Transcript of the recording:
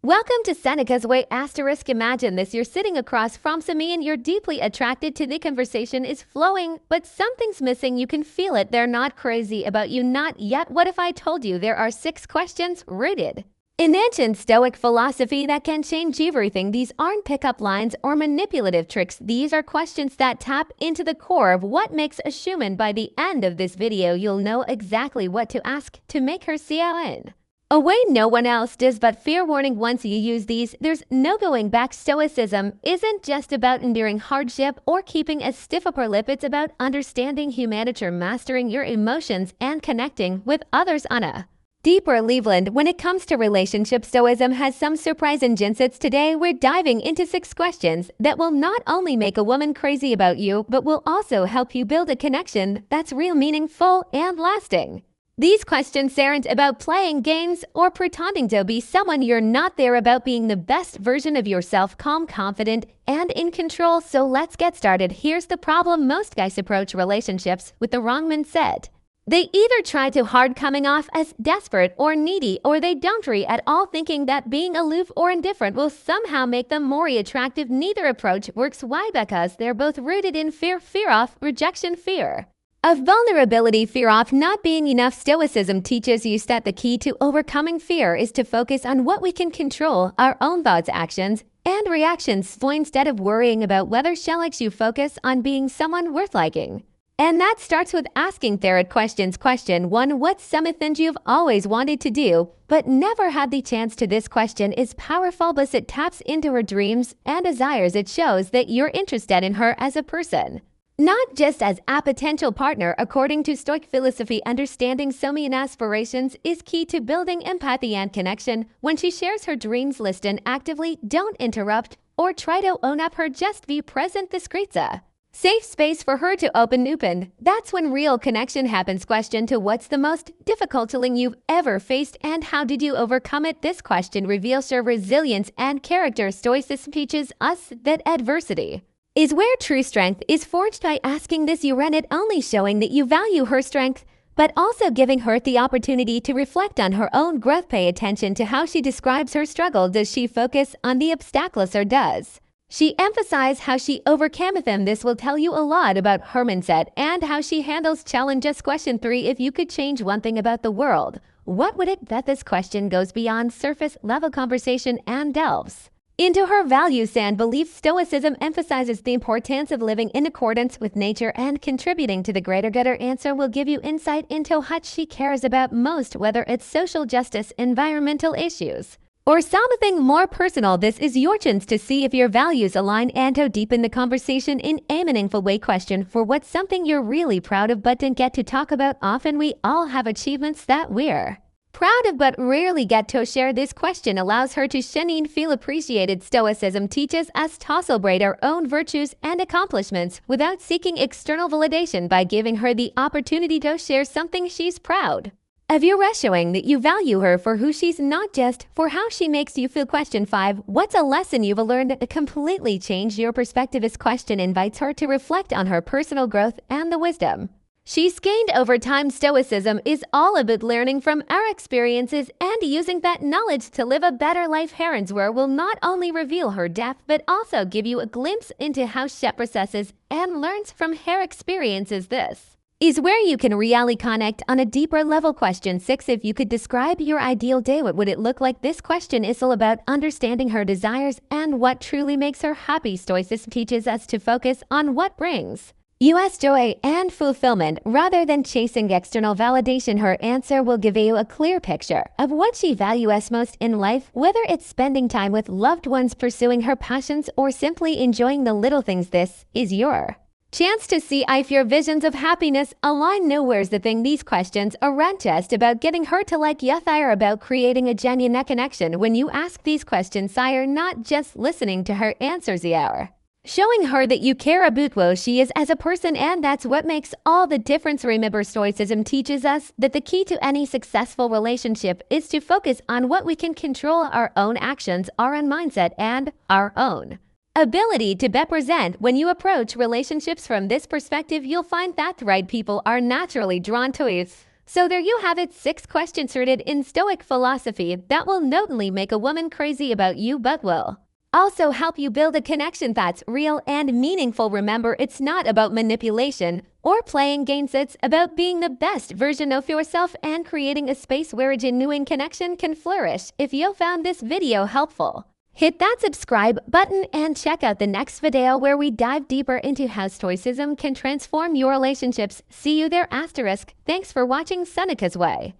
Welcome to Seneca's Way *. Imagine this, you're sitting across from someone you're deeply attracted to, the conversation is flowing, but something's missing, you can feel it, they're not crazy about you, not yet. What if I told you there are 6 questions rooted in ancient Stoic philosophy that can change everything? These aren't pickup lines or manipulative tricks, these are questions that tap into the core of what makes a human. By the end of this video, you'll know exactly what to ask to make her see you in a way no one else does. But fair warning, once you use these, there's no going back. Stoicism isn't just about enduring hardship or keeping a stiff upper lip, it's about understanding humanity, mastering your emotions, and connecting with others on a deeper level. When it comes to relationships, Stoicism has some surprising insights. Today, we're diving into 6 questions that will not only make a woman crazy about you, but will also help you build a connection that's real, meaningful, and lasting. These questions aren't about playing games or pretending to be someone you're not. They're about being the best version of yourself, calm, confident, and in control. So let's get started. Here's the problem: most guys approach relationships with the wrong mindset. They either try too hard, coming off as desperate or needy, or they don't read at all, thinking that being aloof or indifferent will somehow make them more attractive. Neither approach works. Why? Because they're both rooted in fear of rejection, fear of vulnerability, fear of not being enough. Stoicism teaches you that the key to overcoming fear is to focus on what we can control: our own thoughts, actions, and reactions. So instead of worrying about whether she likes you, focus on being someone worth liking. And that starts with asking third questions. Question 1. What's something you've always wanted to do but never had the chance to? This question is powerful because it taps into her dreams and desires. It shows that you're interested in her as a person, not just as a potential partner. According to Stoic philosophy, understanding someone's aspirations is key to building empathy and connection. When she shares her dreams, listen actively, don't interrupt or try to own up her, just be present. This creates a safe space for her to open. That's when real connection happens. Question 2. What's the most difficult thing you've ever faced and how did you overcome it? This question reveals your resilience and character. Stoicism teaches us that adversity is where true strength is forged. By asking this, you run it only showing that you value her strength, but also giving her the opportunity to reflect on her own growth. Pay attention to how she describes her struggle. Does she focus on the obstacles or does she emphasize how she overcame them? This will tell you a lot about her mindset and how she handles challenges. Question 3. If you could change one thing about the world, what would it be? This question goes beyond surface level conversation and delves into her values and beliefs. Stoicism emphasizes the importance of living in accordance with nature and contributing to the greater good. Her answer will give you insight into what she cares about most, whether it's social justice, environmental issues, or something more personal. This is your chance to see if your values align and to deepen the conversation in a meaningful way. Question 4. What's something you're really proud of but didn't get to talk about? Often we all have achievements that we're proud of but rarely get to share. This question allows her to feel appreciated. Stoicism teaches us to celebrate our own virtues and accomplishments without seeking external validation. By giving her the opportunity to share something she's proud of, you're showing that you value her for who she's, not just for how she makes you feel. Question 5. What's a lesson you've learned that completely changed your perspective? This question invites her to reflect on her personal growth and the wisdom she's gained over time. Stoicism is all about learning from our experiences and using that knowledge to live a better life. Her answer will not only reveal her depth but also give you a glimpse into how she processes and learns from her experiences. This is where you can really connect on a deeper level. Question 6. If you could describe your ideal day, what would it look like? This question is all about understanding her desires and what truly makes her happy. Stoicism teaches us to focus on what brings us joy and fulfillment rather than chasing external validation. Her answer will give you a clear picture of what she values most in life, whether it's spending time with loved ones, pursuing her passions, or simply enjoying the little things. This is your chance to see if your visions of happiness align. Nowhere's the thing: these questions aren't just about getting her to like you, they're about creating a genuine connection. When you ask these questions, you're not just listening to her answers, you're showing her that you care about who she is as a person, and that's what makes all the difference. Remember, Stoicism teaches us that the key to any successful relationship is to focus on what we can control: our own actions, our own mindset, and our own ability to be present. When you approach relationships from this perspective, you'll find that the right people are naturally drawn to you. So there you have it, 6 questions rooted in Stoic philosophy that will not only make a woman crazy about you but will also help you build a connection that's real and meaningful. Remember, it's not about manipulation or playing games, it's about being the best version of yourself and creating a space where a genuine connection can flourish. If you found this video helpful, hit that subscribe button and check out the next video where we dive deeper into how Stoicism can transform your relationships. See you there, asterisk. Thanks for watching Seneca's Way.